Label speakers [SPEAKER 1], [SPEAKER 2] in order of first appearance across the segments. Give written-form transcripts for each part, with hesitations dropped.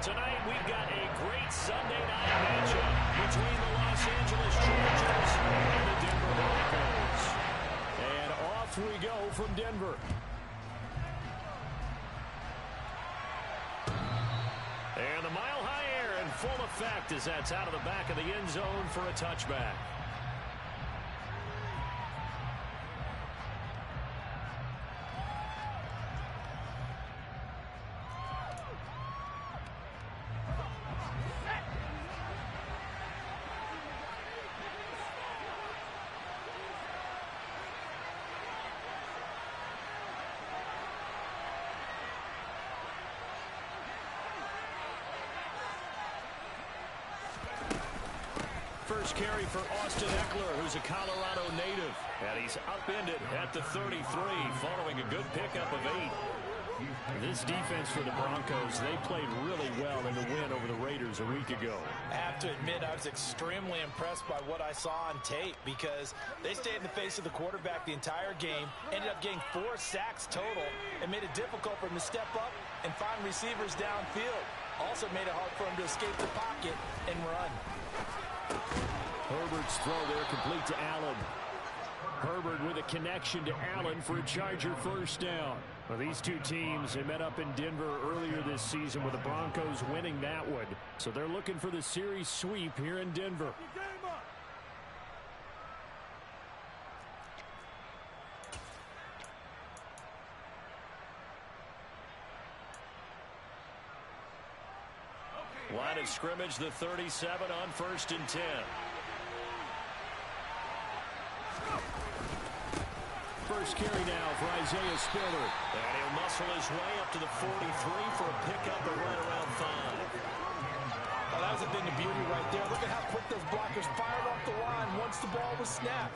[SPEAKER 1] Tonight we've got a great Sunday night matchup between the Los Angeles Chargers and the Denver Broncos. And off we go from Denver. And the Mile High air in full effect as that's out of the back of the end zone for a touchback. First carry for Austin Ekeler, who's a Colorado native. And he's upended at the 33 following a good pickup of 8. This defense for the Broncos, they played really well in the win over the Raiders a week ago.
[SPEAKER 2] I have to admit, I was extremely impressed by what I saw on tape because they stayed in the face of the quarterback the entire game, ended up getting 4 sacks total, and made it difficult for him to step up and find receivers downfield. Also made it hard for him to escape the pocket and run.
[SPEAKER 1] Herbert's throw there complete to Allen. Herbert with a connection to Allen for a Charger first down. Well, these two teams, they met up in Denver earlier this season with the Broncos winning that one. So they're looking for the series sweep here in Denver. Line of scrimmage, the 37 on 1st and 10. First carry now for Isaiah Spiller. And he'll muscle his way up to the 43 for a pickup of right around 5.
[SPEAKER 2] Well, that was a thing of beauty right there. Look at how quick those blockers fired off the line once the ball was snapped.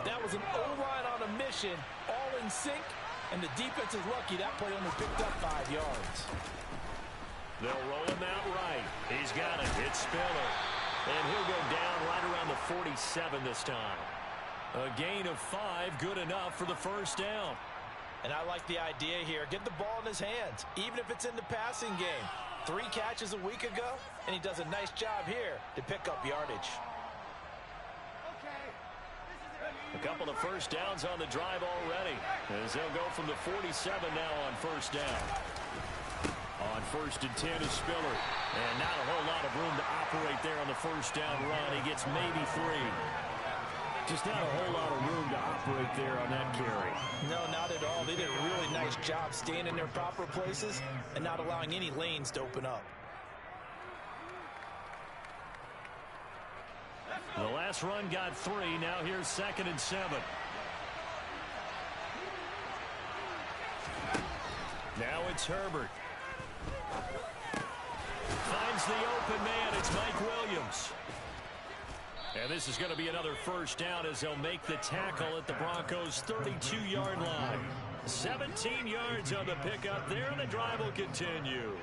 [SPEAKER 2] That was an O-line on a mission, all in sync, and the defense is lucky that play only picked up 5 yards.
[SPEAKER 1] They'll roll him out right. He's got it. It's Spiller. And he'll go down right around the 47 this time. A gain of 5, good enough for the first down.
[SPEAKER 2] And I like the idea here. Get the ball in his hands, even if it's in the passing game. 3 catches a week ago, and he does a nice job here to pick up yardage.
[SPEAKER 1] A couple of first downs on the drive already, as they'll go from the 47 now on first down. On 1st and 10 is Spiller. And not a whole lot of room to operate there on the first down run. He gets maybe 3. Just not a whole lot of room to operate there on that carry.
[SPEAKER 2] No, not at all. They did a really nice job staying in their proper places and not allowing any lanes to open up.
[SPEAKER 1] The last run got 3. Now here's 2nd and 7. Now it's Herbert. Finds the open man. It's Mike Williams. And this is going to be another first down as they'll make the tackle at the Broncos' 32-yard line. 17 yards on the pickup there, and the drive will continue.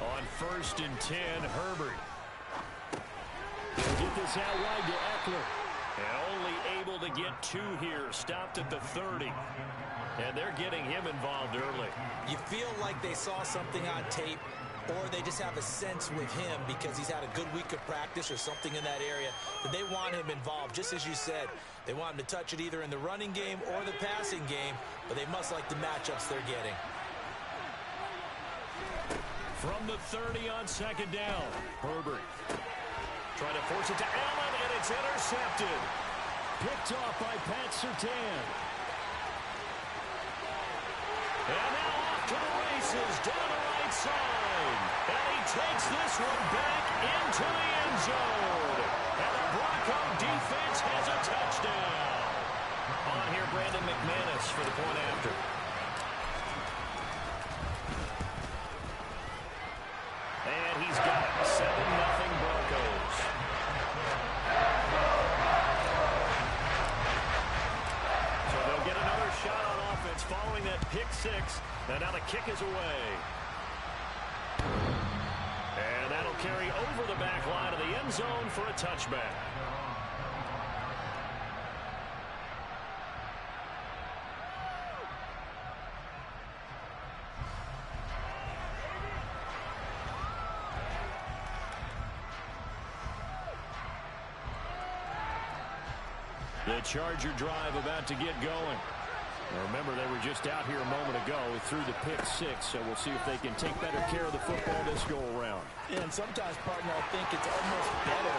[SPEAKER 1] On 1st and 10, Herbert. He'll get this out wide to Ekeler. And only able to get 2 here. Stopped at the 30. And they're getting him involved early.
[SPEAKER 2] You feel like they saw something on tape, or they just have a sense with him because he's had a good week of practice or something in that area that they want him involved. Just as you said, they want him to touch it either in the running game or the passing game, but they must like the matchups they're getting.
[SPEAKER 1] From the 30 on 2nd down, Herbert trying to force it to Allen, and it's intercepted. Picked off by Pat Surtain. And now off to the races, down the right side. And he takes this one back into the end zone. And the Bronco defense has a touchdown. On here, Brandon McManus for the point after. And he's got it. 7-0 Broncos. So they'll get another shot on offense following that pick 6. And now the kick is away. And that'll carry over the back line of the end zone for a touchback. The Charger drive about to get going. Remember, they were just out here a moment ago through the pick six, so we'll see if they can take better care of the football this go-around.
[SPEAKER 2] And sometimes, partner, I think it's almost better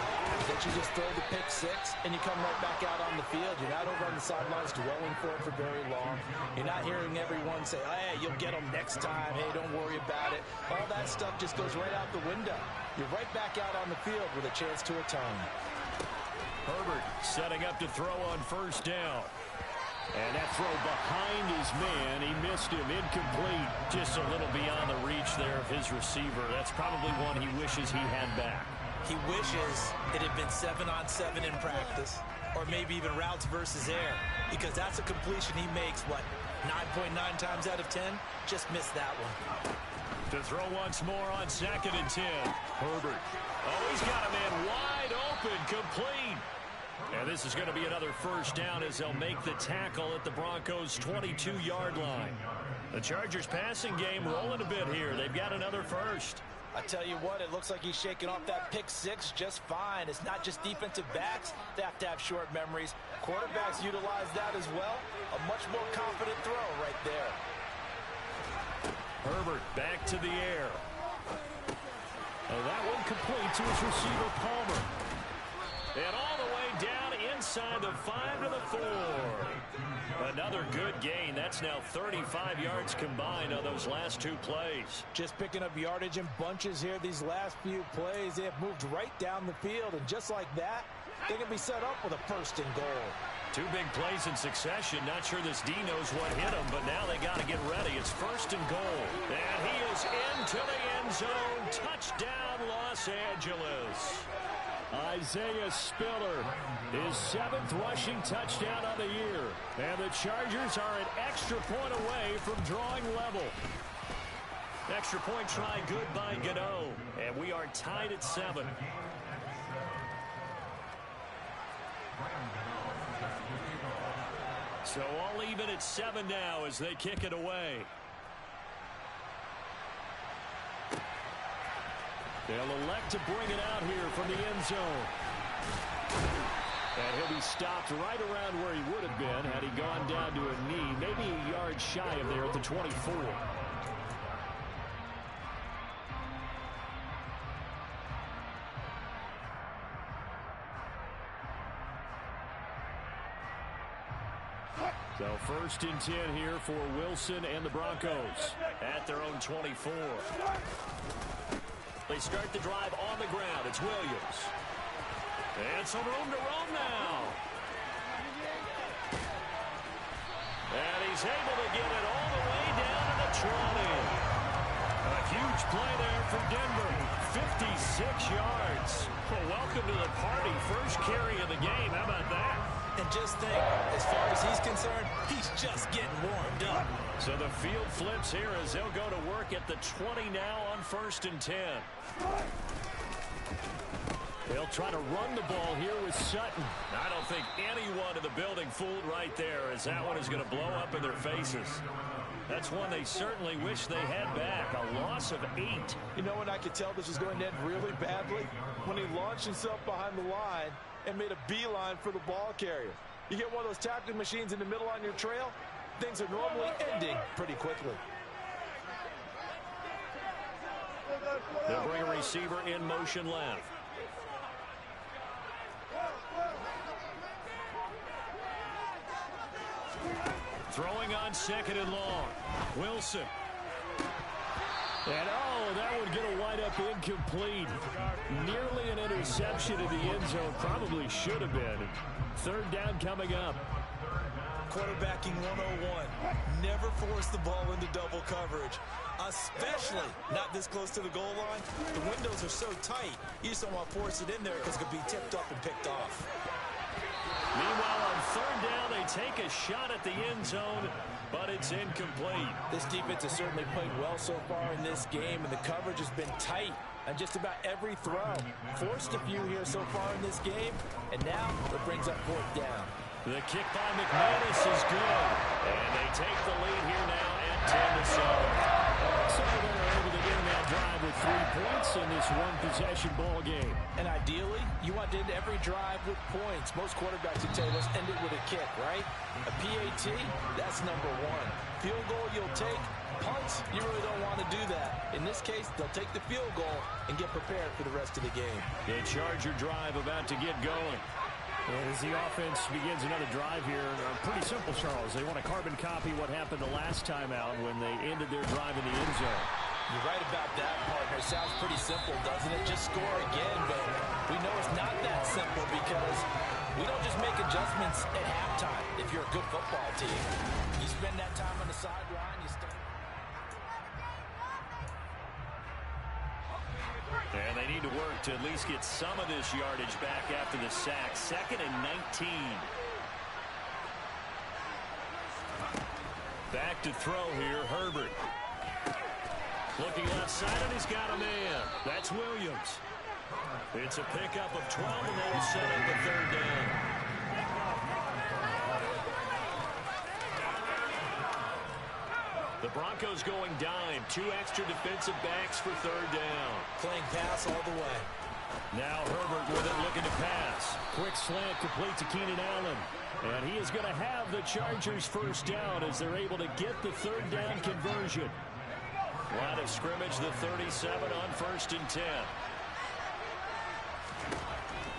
[SPEAKER 2] that you just throw the pick six and you come right back out on the field. You're not over on the sidelines dwelling for it for very long. You're not hearing everyone say, hey, you'll get them next time. Hey, don't worry about it. All that stuff just goes right out the window. You're right back out on the field with a chance to atone.
[SPEAKER 1] Herbert setting up to throw on first down. And that throw behind his man, he missed him, incomplete. Just a little beyond the reach there of his receiver. That's probably one he wishes he had back.
[SPEAKER 2] He wishes it had been 7-on-7 in practice, or maybe even routes versus air, because that's a completion he makes, what, 9.9 times out of 10? Just missed that one.
[SPEAKER 1] To throw once more on 2nd and 10. Herbert. Oh, he's got a man wide open, complete. And this is going to be another first down as they'll make the tackle at the Broncos' 22-yard line. The Chargers passing game rolling a bit here. They've got another first.
[SPEAKER 2] I tell you what, it looks like he's shaking off that pick six just fine. It's not just defensive backs that have to have short memories. Quarterbacks utilize that as well. A much more confident throw right there.
[SPEAKER 1] Herbert back to the air. And that one complete to his receiver, Palmer. And all the way down inside the 5 to the 4. Another good gain. That's now 35 yards combined on those last two plays.
[SPEAKER 2] Just picking up yardage in bunches here these last few plays. They have moved right down the field, and just like that, they can be set up with a first and goal.
[SPEAKER 1] Two big plays in succession. Not sure this D knows what hit him, but now they got to get ready. It's first and goal. And he is into the end zone. Touchdown, Los Angeles. Isaiah Spiller, his 7th rushing touchdown of the year. And the Chargers are an extra point away from drawing level. Extra point try good by Gano. And we are tied at 7. So all even at 7 now as they kick it away. They'll elect to bring it out here from the end zone. And he'll be stopped right around where he would have been had he gone down to a knee, maybe a yard shy of there at the 24. So first and 10 here for Wilson and the Broncos at their own 24. They start the drive on the ground. It's Williams. And some room to roam now. And he's able to get it all the way down to the 20. A huge play there for Denver. 56 yards. Well, welcome to the party. First carry of the game. How about that?
[SPEAKER 2] And just think, as far as he's concerned, he's just getting warmed up.
[SPEAKER 1] So the field flips here as they'll go to work at the 20 now on first and 10. They'll try to run the ball here with Sutton. I don't think anyone in the building fooled right there, as that one is going to blow up in their faces. That's one they certainly wish they had back. A loss of 8.
[SPEAKER 2] You know when I could tell this was going to end really badly? When he launched himself behind the line and made a beeline for the ball carrier. You get one of those tackling machines in the middle on your trail, things are normally ending pretty quickly.
[SPEAKER 1] They'll bring a receiver in motion left. Throwing on 2nd and long. Wilson. And that would get a wide up incomplete. Nearly an interception in the end zone. Probably should have been. 3rd down coming up.
[SPEAKER 2] Quarterbacking 101. Never force the ball into double coverage. Especially not this close to the goal line. The windows are so tight. You just don't want to force it in there because it could be tipped up and picked off.
[SPEAKER 1] Meanwhile, on 3rd down, they take a shot at the end zone, but it's incomplete.
[SPEAKER 2] This defense has certainly played well so far in this game, and the coverage has been tight on just about every throw. Forced a few here so far in this game, and now it brings up 4th down.
[SPEAKER 1] The kick by McManus is good, and they take the lead here now at 10-7. So they're able to get in that drive with 3 points in this one-possession ball game.
[SPEAKER 2] And ideally, you want to end every drive with points. Most quarterbacks would tell you, let's end it with a kick, right? A PAT, that's number one. Field goal, you'll take. Punts, you really don't want to do that. In this case, they'll take the field goal and get prepared for the rest of the game.
[SPEAKER 1] The Charger drive about to get going. And as the offense begins another drive here, pretty simple, Charles. They want to carbon copy what happened the last time out when they ended their drive in the end zone.
[SPEAKER 2] You're right about that, partner. Sounds pretty simple, doesn't it? Just score again, but we know it's not that simple because we don't just make adjustments at halftime if you're a good football team. You spend that time on the sideline, you start.
[SPEAKER 1] And they need to work to at least get some of this yardage back after the sack. 2nd and 19. Back to throw here, Herbert. Looking outside, and he's got a man. That's Williams. It's a pickup of 12, and they will set up the 3rd down. The Broncos going dime. 2 extra defensive backs for 3rd down.
[SPEAKER 2] Playing pass all the way.
[SPEAKER 1] Now Herbert with it, looking to pass. Quick slant complete to Keenan Allen. And he is going to have the Chargers 1st down as they're able to get the 3rd down conversion. Line of scrimmage, the 37 on 1st and 10.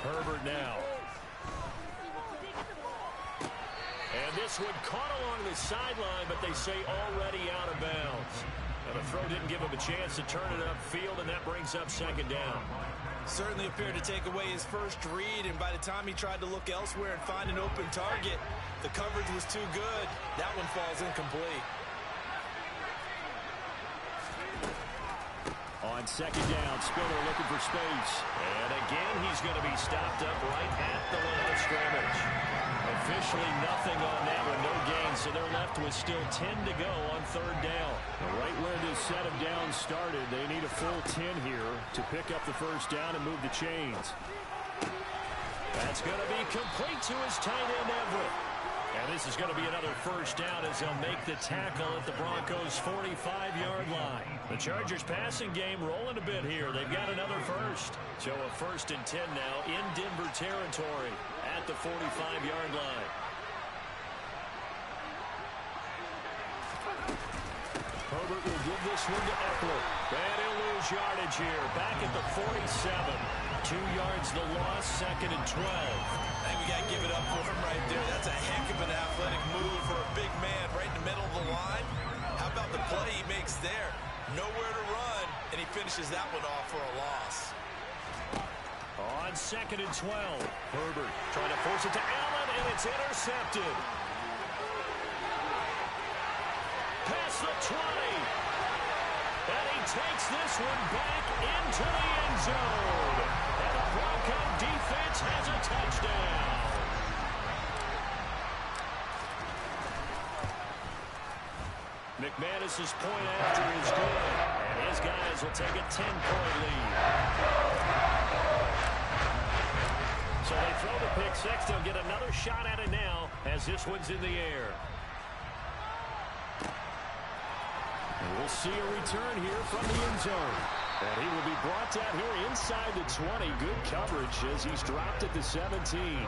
[SPEAKER 1] Herbert now. And this one caught along the sideline, but they say already out of bounds. And the throw didn't give him a chance to turn it upfield, and that brings up 2nd down.
[SPEAKER 2] Certainly appeared to take away his first read, and by the time he tried to look elsewhere and find an open target, the coverage was too good. That one falls incomplete.
[SPEAKER 1] On 2nd down, Spiller looking for space. And again, he's going to be stopped up right at the line of scrimmage. Officially nothing on that one, no gain, so they're left with still 10 to go on 3rd down. Right where this set of downs started, they need a full 10 here to pick up the 1st down and move the chains. That's going to be complete to his tight end, Everett. And this is going to be another 1st down as they'll make the tackle at the Broncos' 45-yard line. The Chargers passing game rolling a bit here. They've got another 1st. So a 1st and 10 now in Denver territory at the 45-yard line. Herbert will give this one to Eckler. And he'll lose yardage here. Back at the 47. 2 yards the loss, 2nd and 12.
[SPEAKER 2] I think we got to give it up for him right there. That's a heck of an athletic move for a big man right in the middle of the line. How about the play he makes there? Nowhere to run, and he finishes that one off for a loss.
[SPEAKER 1] On 2nd and 12, Herbert trying to force it to Allen, and it's intercepted. Past the 20. And he takes this one back into the end zone. And the Bronco defense has a touchdown. McManus's point after is good. And his guys will take a 10-point lead. So they throw the pick six. They'll get another shot at it now as this one's in the air. And we'll see a return here from the end zone. And he will be brought down here inside the 20. Good coverage as he's dropped at the 17.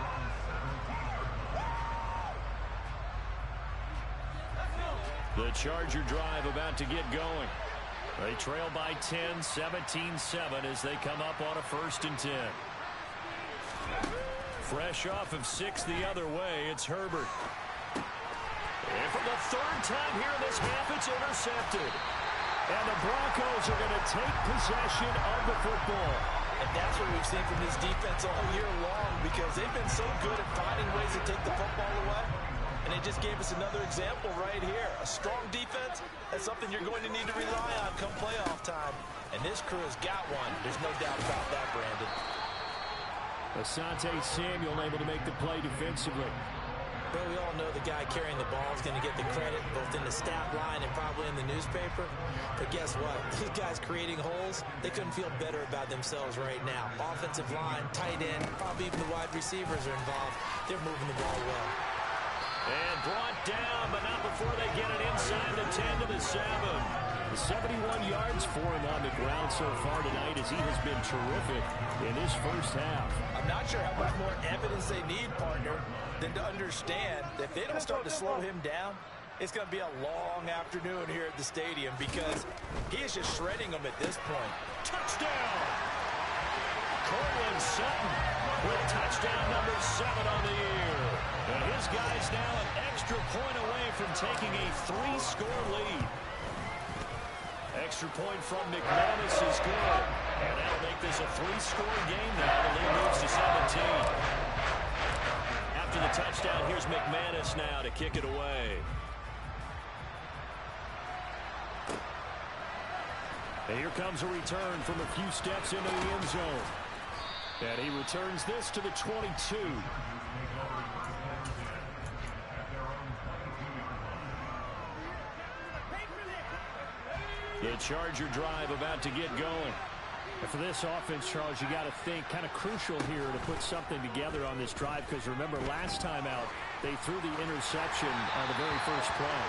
[SPEAKER 1] The Charger drive about to get going. They trail by 10, 17-7 as they come up on a 1st and 10. Fresh off of 6 the other way, it's Herbert. And for the 3rd time here in this half, it's intercepted. And the Broncos are going to take possession of the football.
[SPEAKER 2] And that's what we've seen from this defense all year long because they've been so good at finding ways to take the football away. And they just gave us another example right here. A strong defense, that's something you're going to need to rely on come playoff time. And this crew has got one. There's no doubt about that, Brandon.
[SPEAKER 1] Asante Samuel able to make the play defensively.
[SPEAKER 2] But we all know the guy carrying the ball is going to get the credit both in the stat line and probably in the newspaper. But guess what? These guys creating holes, they couldn't feel better about themselves right now. Offensive line, tight end, probably even the wide receivers are involved. They're moving the ball well.
[SPEAKER 1] And brought down, but not before they get it inside the 10 to the 7. The 71 yards for him on the ground so far tonight as he has been terrific in his first half.
[SPEAKER 2] I'm not sure how much more evidence they need, partner, than to understand that if they don't start to slow him down, it's going to be a long afternoon here at the stadium because he is just shredding them at this point.
[SPEAKER 1] Touchdown! Cortland Sutton with touchdown number 7 on the year. And his guy's now an extra point away from taking a 3-score lead. Extra point from McManus is good. And that'll make this a 3-score game now. The lead moves to 17. After the touchdown, here's McManus now to kick it away. And here comes a return from a few steps into the end zone. And he returns this to the 22. The Charger drive about to get going. And for this offense, Charles, you got to think kind of crucial here to put something together on this drive because remember last time out they threw the interception on the very first play.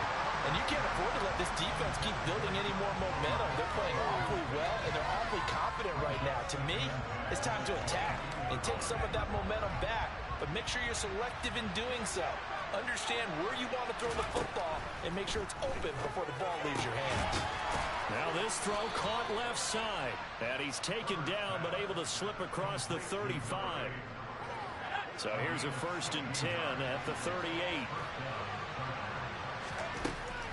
[SPEAKER 2] And you can't afford to let this defense keep building any more momentum. They're playing awfully well, and they're awfully confident right now. To me, it's time to attack and take some of that momentum back, but make sure you're selective in doing so. Understand where you want to throw the football and make sure it's open before the ball leaves your hands.
[SPEAKER 1] Now this throw caught left side, and he's taken down but able to slip across the 35. So here's a 1st and 10 at the 38.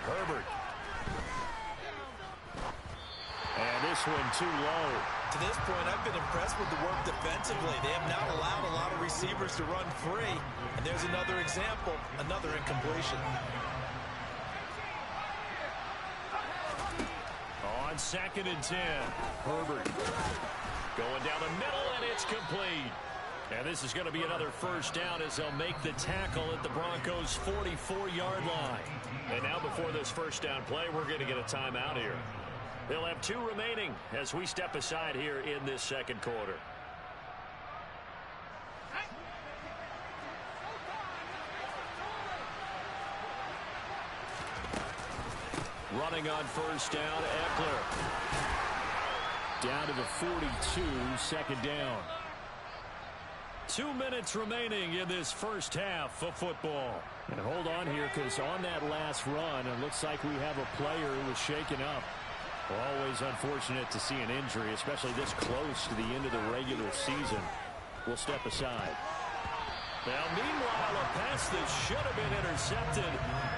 [SPEAKER 1] Herbert. And this one too low.
[SPEAKER 2] To this point, I've been impressed with the work defensively. They have not allowed a lot of receivers to run free. And there's another example, another incompletion.
[SPEAKER 1] On 2nd and 10, Herbert. Going down the middle, and it's complete. And this is going to be another 1st down as they'll make the tackle at the Broncos' 44-yard line. And now before this 1st down play, we're going to get a timeout here. They'll have 2 remaining as we step aside here in this 2nd quarter. Running on 1st down, Eckler. Down to the 42, 2nd down. 2 minutes remaining in this first half of football. And hold on here because on that last run, it looks like we have a player who was shaken up. Always unfortunate to see an injury, especially this close to the end of the regular season. We'll step aside. Now, meanwhile, a pass that should have been intercepted,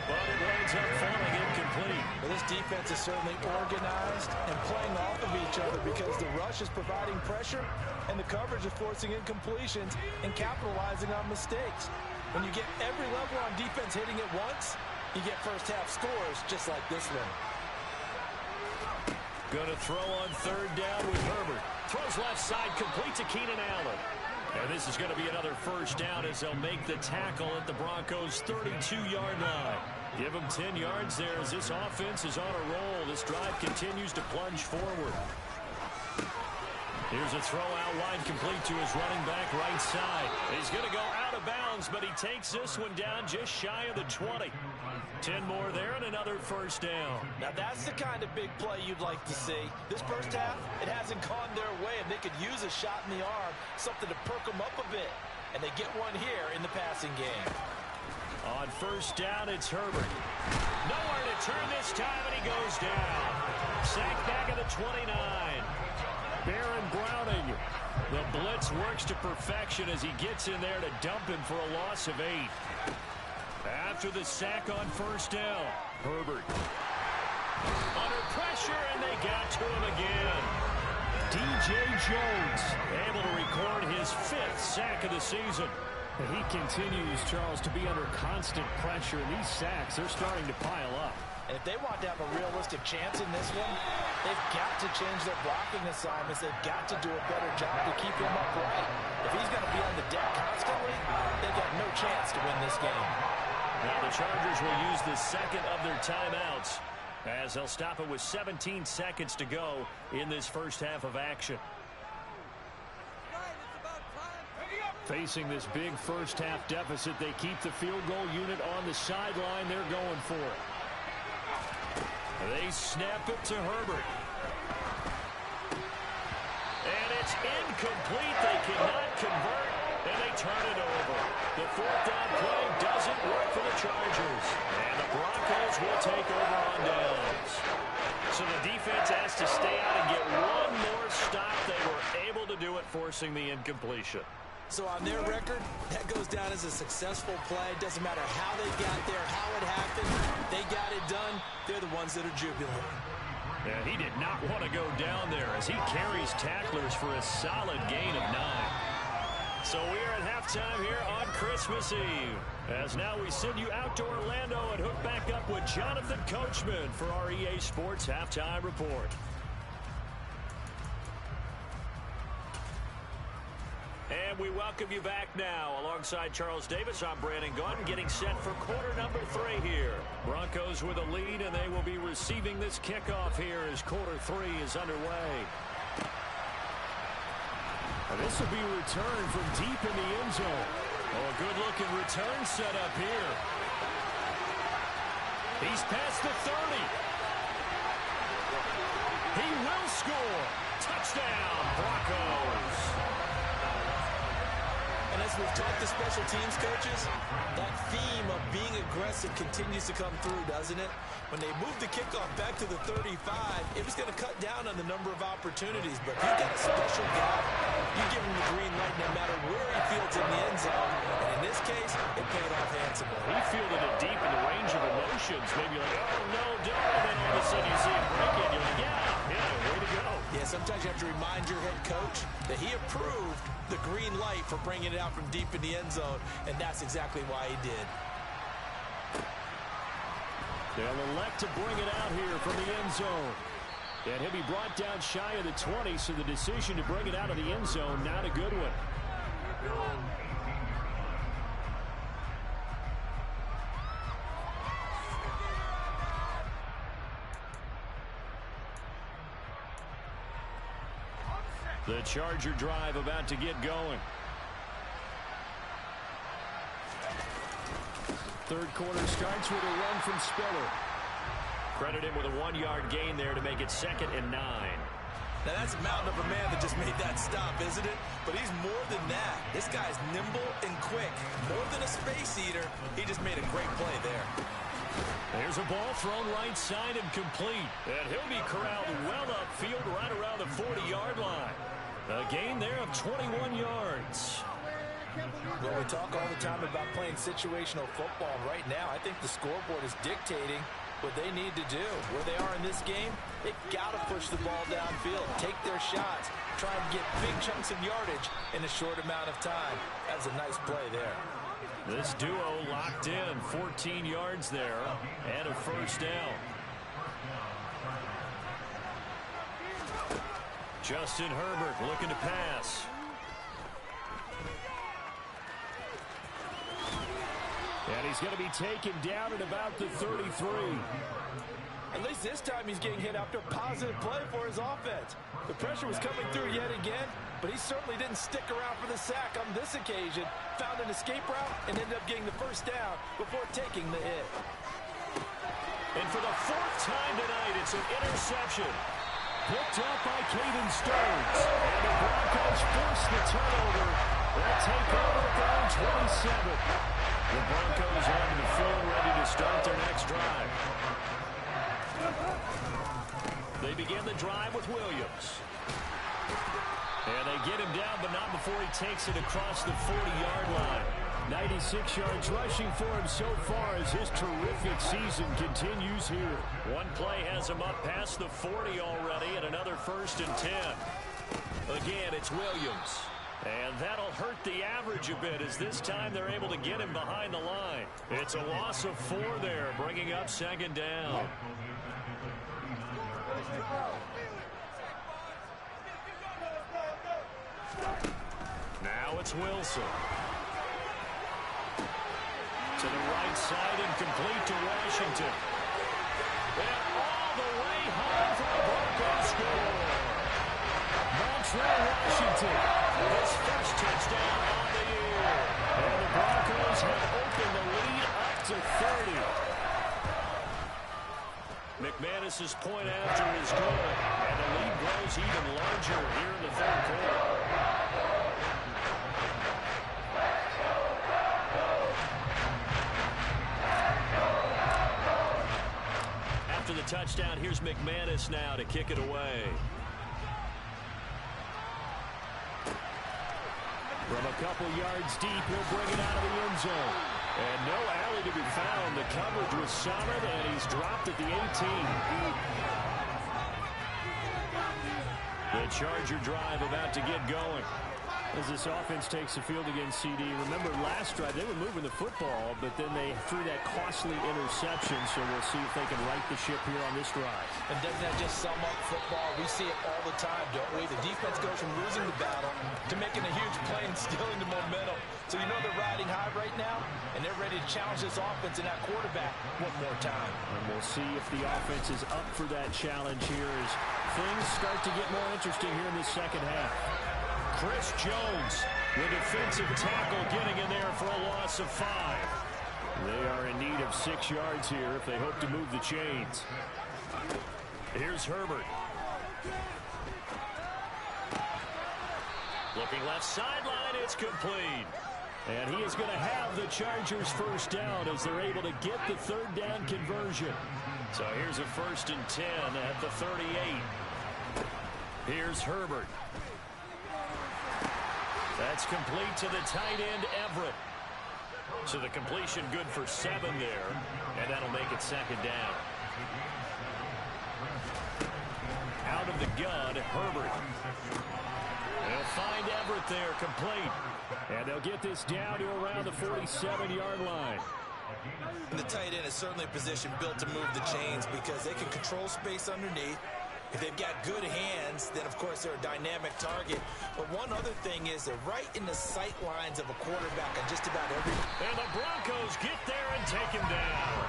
[SPEAKER 1] but it winds up falling incomplete.
[SPEAKER 2] Well, this defense is certainly organized and playing off of each other because the rush is providing pressure and the coverage is forcing incompletions and capitalizing on mistakes. When you get every level on defense hitting it once, you get first half scores just like this one.
[SPEAKER 1] Going to throw on 3rd down with Herbert. Throws left side, complete to Keenan Allen. And this is going to be another 1st down as they'll make the tackle at the Broncos' 32-yard line. Give them 10 yards there as this offense is on a roll. This drive continues to plunge forward. Here's a throw out wide, complete to his running back right side. He's going to go out of bounds, but he takes this one down just shy of the 20. 10 more there and another 1st down.
[SPEAKER 2] Now that's the kind of big play you'd like to see. This first half, it hasn't gone their way, and they could use a shot in the arm, something to perk them up a bit. And they get one here in the passing game.
[SPEAKER 1] On 1st down, it's Herbert. Nowhere to turn this time, and he goes down. Sacked back at the 29. Baron Browning. The blitz works to perfection as he gets in there to dump him for a loss of 8. After the sack on 1st down, Herbert. Under pressure, and they got to him again. DJ Jones able to record his 5th sack of the season. He continues, Charles, to be under constant pressure, and these sacks, they're starting to pile up.
[SPEAKER 2] And if they want to have a realistic chance in this one, they've got to change their blocking assignments. They've got to do a better job to keep him upright. If he's going to be on the deck constantly, they've got no chance to win this game.
[SPEAKER 1] Now the Chargers will use the 2nd of their timeouts as they'll stop it with 17 seconds to go in this first half of action. Facing this big first half deficit, they keep the field goal unit on the sideline. They're going for it. They snap it to Herbert. And it's incomplete. They cannot convert, and they turn it over. The fourth down play doesn't work for the Chargers. And the Broncos will take over on downs. So the defense has to stay out and get one more stop. They were able to do it, forcing the incompletion.
[SPEAKER 2] So on their record, that goes down as a successful play. Doesn't matter how they got there, how it happened. They got it done. They're the ones that are jubilant.
[SPEAKER 1] Yeah, he did not want to go down there as he carries tacklers for a solid gain of 9. So we are at halftime here on Christmas Eve. As now we send you out to Orlando and hook back up with Jonathan Coachman for our EA Sports Halftime Report. And we welcome you back now. Alongside Charles Davis, I'm Brandon Gunn, getting set for quarter number 3 here. Broncos with a lead, and they will be receiving this kickoff here as quarter 3 is underway. And this will be returned from deep in the end zone. Oh, a good-looking return set up here. He's past the 30. He will score. Touchdown, Broncos.
[SPEAKER 2] And as we've talked to special teams coaches, that theme of being aggressive continues to come through, doesn't it? When they moved the kickoff back to the 35, it was going to cut down on the number of opportunities. But if you've got a special guy, you give him the green light no matter where he fields in the end zone. And in this case, it paid off handsomely.
[SPEAKER 1] He fielded it deep in the range of emotions. Maybe like, oh, no, don't. And then all of a sudden you see him break it. You're like, yeah, way to go.
[SPEAKER 2] Yeah, sometimes you have to remind your head coach that he approved the green light for bringing it out from deep in the end zone, and that's exactly why he did.
[SPEAKER 1] They'll elect to bring it out here from the end zone. And he'll be brought down shy of the 20, so the decision to bring it out of the end zone, not a good one. The Charger drive about to get going. Third quarter starts with a run from Spiller. Credit him with a 1-yard gain there to make it 2nd and 9.
[SPEAKER 2] Now that's a mountain of a man that just made that stop, isn't it? But he's more than that. This guy's nimble and quick. More than a space eater, he just made a great play there.
[SPEAKER 1] There's a ball thrown right side and complete. And he'll be corralled well upfield right around the 40-yard line. A gain there of 21 yards.
[SPEAKER 2] Well, we talk all the time about playing situational football. Right now, I think the scoreboard is dictating what they need to do. Where they are in this game, they've got to push the ball downfield, take their shots, try and get big chunks of yardage in a short amount of time. That's a nice play there.
[SPEAKER 1] This duo locked in, 14 yards there, and a first down. Justin Herbert looking to pass. And he's going to be taken down at about the 33.
[SPEAKER 2] At least this time he's getting hit after a positive play for his offense. The pressure was coming through yet again, but he certainly didn't stick around for the sack on this occasion. Found an escape route and ended up getting the first down before taking the hit.
[SPEAKER 1] And for the 4th time tonight, it's an interception. Picked up by Caden Stearns. And the Broncos force the turnover. They'll take over at their own 27. The Broncos onto the field, ready to start their next drive. They begin the drive with Williams. And they get him down, but not before he takes it across the 40-yard line. 96 yards rushing for him so far as his terrific season continues here. One play has him up past the 40 already, and another 1st and 10. Again, it's Williams. And that'll hurt the average a bit as this time they're able to get him behind the line. It's a loss of 4 there, bringing up 2nd down. Now it's Wilson. To the right side and complete to Washington. And all the way home for the Broncos score. Montreal Washington, his first touchdown on the year. And the Broncos have opened the lead up to 30. McManus's point after is good, and the lead grows even larger here in the third quarter. After the touchdown, here's McManus now to kick it away. From a couple yards deep, he'll bring it out of the end zone. And no alley to be found. The coverage was solid, and he's dropped at the 18. The Charger drive about to get going. As this offense takes the field against CD. Remember, last drive, they were moving the football, but then they threw that costly interception, so we'll see if they can right the ship here on this drive.
[SPEAKER 2] And doesn't that just sum up football? We see it all the time, don't we? The defense goes from losing the battle to making a huge play and stealing the momentum. So you know they're riding high right now, and they're ready to challenge this offense and that quarterback one more time.
[SPEAKER 1] And we'll see if the offense is up for that challenge here as things start to get more interesting here in the second half. Chris Jones, the defensive tackle, getting in there for a loss of 5. They are in need of 6 yards here if they hope to move the chains. Here's Herbert. Looking left sideline, it's complete. And he is going to have the Chargers first down as they're able to get the third down conversion. So here's a 1st and 10 at the 38. Here's Herbert. That's complete to the tight end, Everett. So the completion good for 7 there, and that'll make it 2nd down. Out of the gun, Herbert. They'll find Everett there, complete. And they'll get this down to around the 47-yard line.
[SPEAKER 2] And the tight end is certainly a position built to move the chains because they can control space underneath. If they've got good hands, then, of course, they're a dynamic target. But one other thing is they're right in the sight lines of a quarterback on just about every...
[SPEAKER 1] And the Broncos get there and take him down.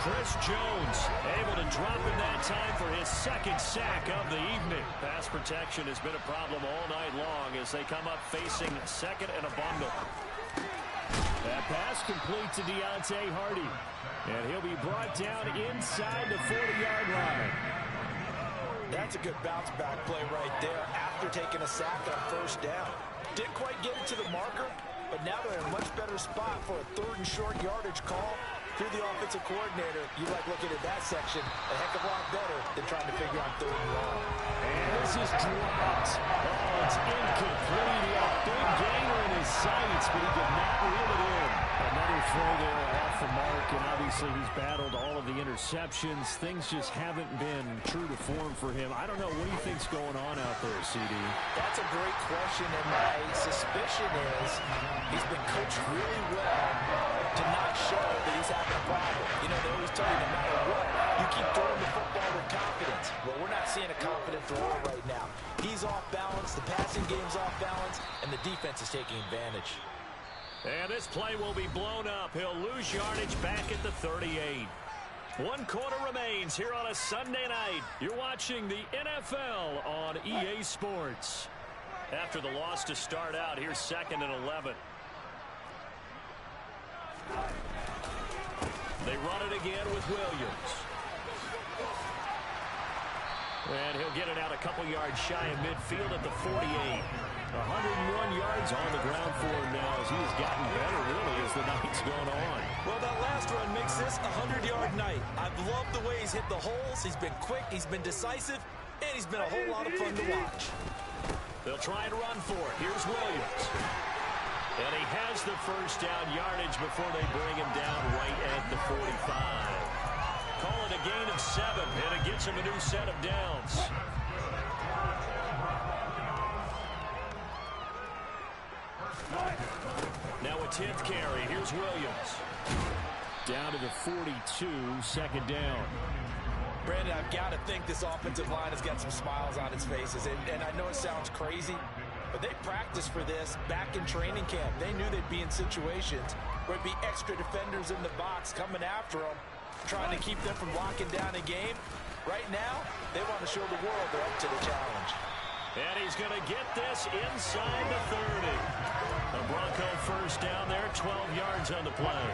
[SPEAKER 1] Chris Jones able to drop in that time for his 2nd sack of the evening. Pass protection has been a problem all night long as they come up facing 2nd and a bundle. That pass complete to Deontay Hardy. And he'll be brought down inside the 40-yard line.
[SPEAKER 2] That's a good bounce-back play right there after taking a sack on 1st down. Didn't quite get it to the marker, but now they're in a much better spot for a 3rd and short yardage call. If you're the offensive coordinator, you like looking at that section a heck of a lot better than trying to figure out 3rd and long.
[SPEAKER 1] And this is dropped. Oh, it's incomplete. He had a big gainer in his sights, but he did not reel it in. Another throw there off the mark, and obviously he's battled all of the interceptions. Things just haven't been true to form for him. I don't know. What do you think's going on out there, CD?
[SPEAKER 2] That's a great question, and my suspicion is he's been coached really well to not show that he's having a problem. You know, they always tell you no matter what, you keep throwing the football with confidence. Well, we're not seeing a confident thrower right now. He's off balance, the passing game's off balance, and the defense is taking advantage.
[SPEAKER 1] And this play will be blown up. He'll lose yardage back at the 38. 1 quarter remains here on a Sunday night. You're watching the NFL on EA Sports. After the loss to start out, here's 2nd and 11. They run it again with Williams. And he'll get it out a couple yards shy of midfield at the 48. 101 yards on the ground for him now as he's gotten better, really, as the night's gone on.
[SPEAKER 2] Well, that last run makes this a 100-yard night. I've loved the way he's hit the holes. He's been quick, he's been decisive, and he's been a whole lot of fun to watch.
[SPEAKER 1] They'll try and run for it. Here's Williams. And he has the 1st down yardage before they bring him down right at the 45. Call it a gain of 7, and it gets him a new set of downs. Now a 10th carry. Here's Williams. Down to the 42, 2nd down.
[SPEAKER 2] Brandon, I've got to think this offensive line has got some smiles on its faces. And I know it sounds crazy, but they practiced for this back in training camp. They knew they'd be in situations where it'd be extra defenders in the box coming after them, trying to keep them from locking down a game. Right now, they want to show the world they're up to the challenge.
[SPEAKER 1] And he's going to get this inside the 30. The Bronco 1st down there, 12 yards on the play.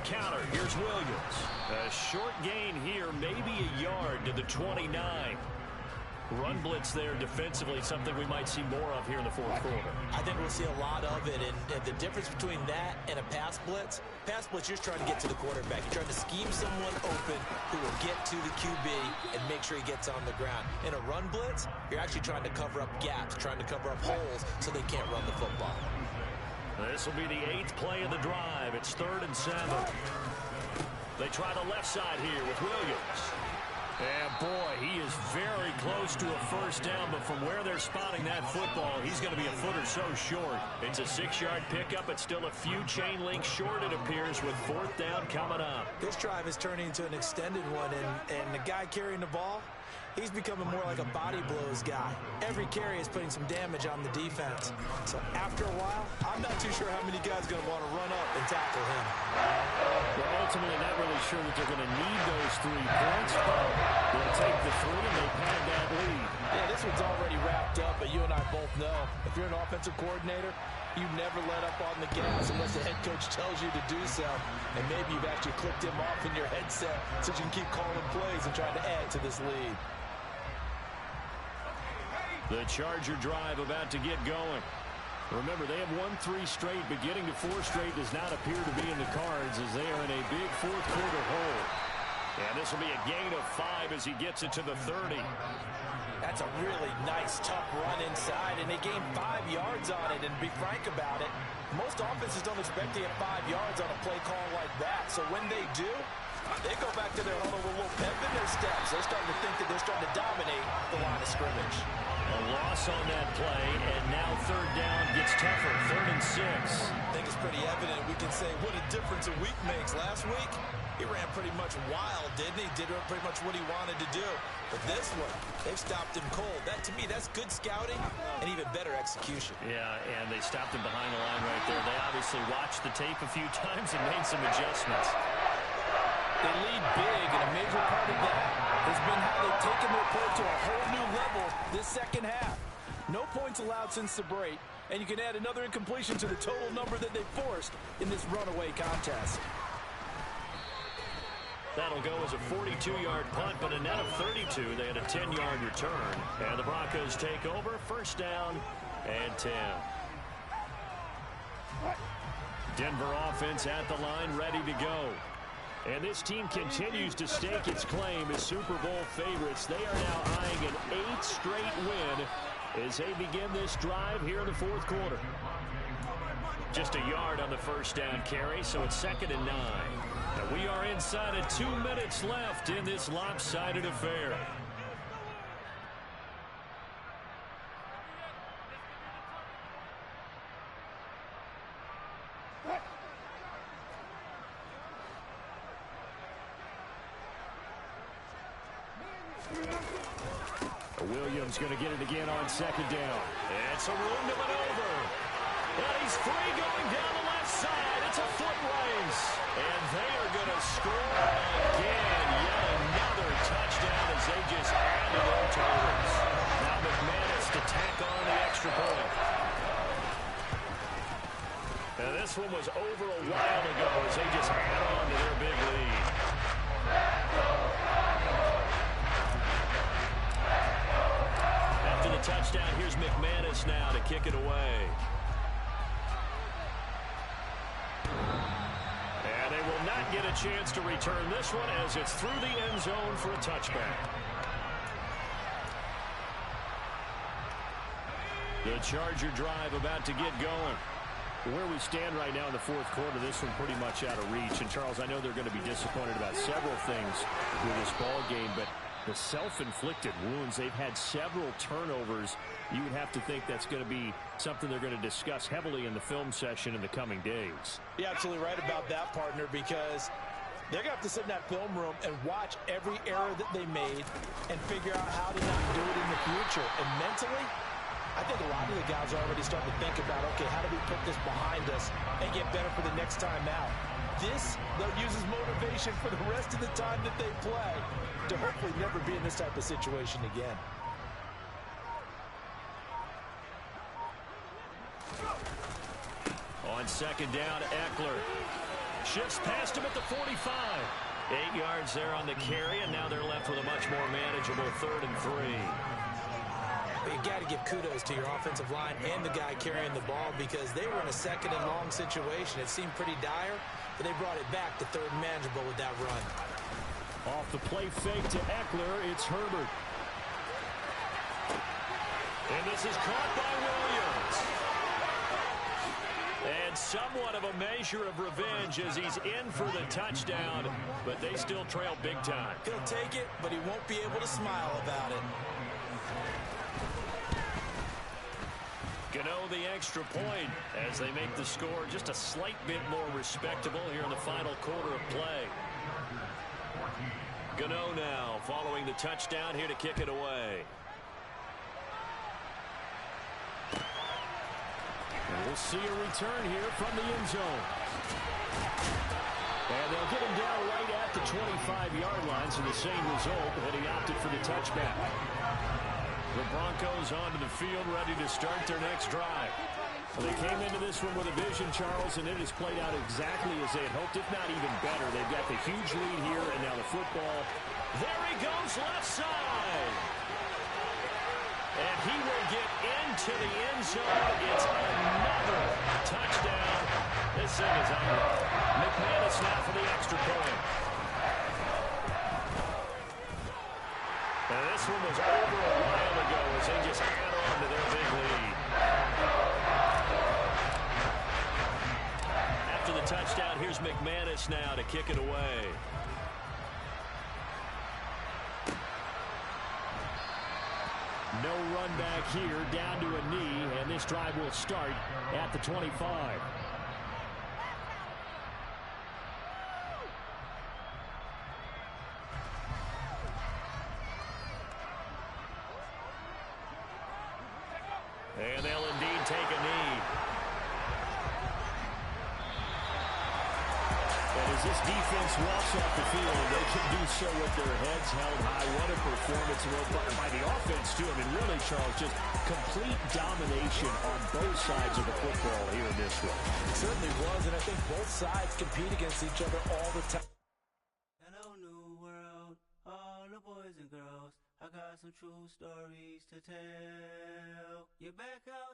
[SPEAKER 1] counter. Here's Williams. A short gain here, maybe a yard to the 29. Run blitz there defensively, something we might see more of here in the fourth quarter.
[SPEAKER 2] I think we'll see a lot of it, and the difference between that and a pass blitz, you're just trying to get to the quarterback. You're trying to scheme someone open who will get to the QB and make sure he gets on the ground. In a run blitz, you're actually trying to cover up gaps, trying to cover up holes so they can't run the football.
[SPEAKER 1] This will be the 8th play of the drive. It's 3rd and 7. They try the left side here with Williams. And boy, he is very close to a first down, but from where they're spotting that football, he's going to be a foot or so short. It's a 6-yard pickup. It's still a few chain links short, it appears, with 4th down coming up.
[SPEAKER 2] This drive is turning into an extended one, and the guy carrying the ball, he's becoming more like a body blows guy. Every carry is putting some damage on the defense. So after a while, I'm not too sure how many guys are going to want to run up and tackle him.
[SPEAKER 1] Well, ultimately, not really sure that they're going to need those 3 points, but they'll take the 3 and they pad that lead.
[SPEAKER 2] Yeah, this one's already wrapped up, but you and I both know if you're an offensive coordinator, you never let up on the gas unless the head coach tells you to do so. And maybe you've actually clicked him off in your headset so you can keep calling plays and trying to add to this lead.
[SPEAKER 1] The Charger drive about to get going. Remember, they have won 3 straight, but getting to 4 straight does not appear to be in the cards as they are in a big fourth quarter hole. And this will be a gain of 5 as he gets it to the 30.
[SPEAKER 2] That's a really nice, tough run inside, and they gained 5 yards on it. And to be frank about it, most offenses don't expect to get 5 yards on a play call like that. So when they do, they go back to their huddle with a little pep in their steps. They're starting to think that they're starting to dominate the line of scrimmage.
[SPEAKER 1] A loss on that play, and now 3rd down gets tougher, 3rd and 6.
[SPEAKER 2] I think it's pretty evident. We can say what a difference a week makes. Last week, he ran pretty much wild, didn't he? Did pretty much what he wanted to do. But this one, they've stopped him cold. That, to me, that's good scouting and even better execution.
[SPEAKER 1] Yeah, and they stopped him behind the line right there. They obviously watched the tape a few times and made some adjustments.
[SPEAKER 2] They lead big, and a major part of that has been how they've taken their play to a whole new level this second half. No points allowed since the break, and you can add another incompletion to the total number that they forced in this runaway contest.
[SPEAKER 1] That'll go as a 42-yard punt, but a net of 32. They had a 10-yard return, and the Broncos take over. 1st down and 10. Denver offense at the line, ready to go. And this team continues to stake its claim as Super Bowl favorites. They are now eyeing an 8th straight win as they begin this drive here in the fourth quarter. Just a yard on the 1st down carry, so it's 2nd and 9. And we are inside of 2 minutes left in this lopsided affair. Williams going to get it again on 2nd down. It's a room to maneuver. And he's free going down the left side. It's a foot race. And they are going to score again. Yet another touchdown as they just add to their totals. Now McManus to tack on the extra point. And this one was over a while ago as they just add on to their big lead. After the touchdown, here's McManus now to kick it away. And they will not get a chance to return this one as it's through the end zone for a touchback. The Charger drive about to get going. Where we stand right now in the fourth quarter, this one pretty much out of reach. And, Charles, I know they're going to be disappointed about several things with this ball game, but the self-inflicted wounds, they've had several turnovers. You would have to think that's going to be something they're going to discuss heavily in the film session in the coming days.
[SPEAKER 2] You're absolutely right about that, partner, because they're going to have to sit in that film room and watch every error that they made and figure out how to not do it in the future. And mentally, I think a lot of the guys are already starting to think about, okay, how do we put this behind us and get better for the next time out? This, they'll use as motivation for the rest of the time that they play to hopefully never be in this type of situation again. On
[SPEAKER 1] 2nd down, Eckler Shifts past him at the 45. 8 yards there on the carry, and now they're left with a much more manageable 3rd and 3.
[SPEAKER 2] You got to give kudos to your offensive line and the guy carrying the ball because they were in a 2nd and long situation. It seemed pretty dire, but they brought it back to 3rd and manageable with that run.
[SPEAKER 1] Off the play fake to Eckler, it's Herbert. And this is caught by Williams. And somewhat of a measure of revenge as he's in for the touchdown, but they still trail big time.
[SPEAKER 2] He'll take it, but he won't be able to smile about it.
[SPEAKER 1] Gano the extra point as they make the score just a slight bit more respectable here in the final quarter of play. Gano now following the touchdown here to kick it away. And we'll see a return here from the end zone. And they'll get him down right at the 25-yard line, so the same result, but he opted for the touchback. The Broncos onto the field, ready to start their next drive. Well, they came into this one with a vision, Charles, and it has played out exactly as they had hoped, if not even better. They've got the huge lead here, and now the football. There he goes, left side. And he will get into the end zone. It's another touchdown. This thing is on. McManus now for the extra point. And this one was over a while ago as they just add on to their big lead. After the touchdown, here's McManus now to kick it away. No run back here, down to a knee, and this drive will start at the 25. And they'll indeed take a knee. And as this defense walks off the field, they can do so with their heads held high. What a performance by the offense, too. I mean, really, Charles, just complete domination on both sides of the football here in this one.
[SPEAKER 2] It certainly was, and I think both sides compete against each other all the time.
[SPEAKER 3] Hello, new world, all the boys and girls. I got some true stories to tell. You're back outside.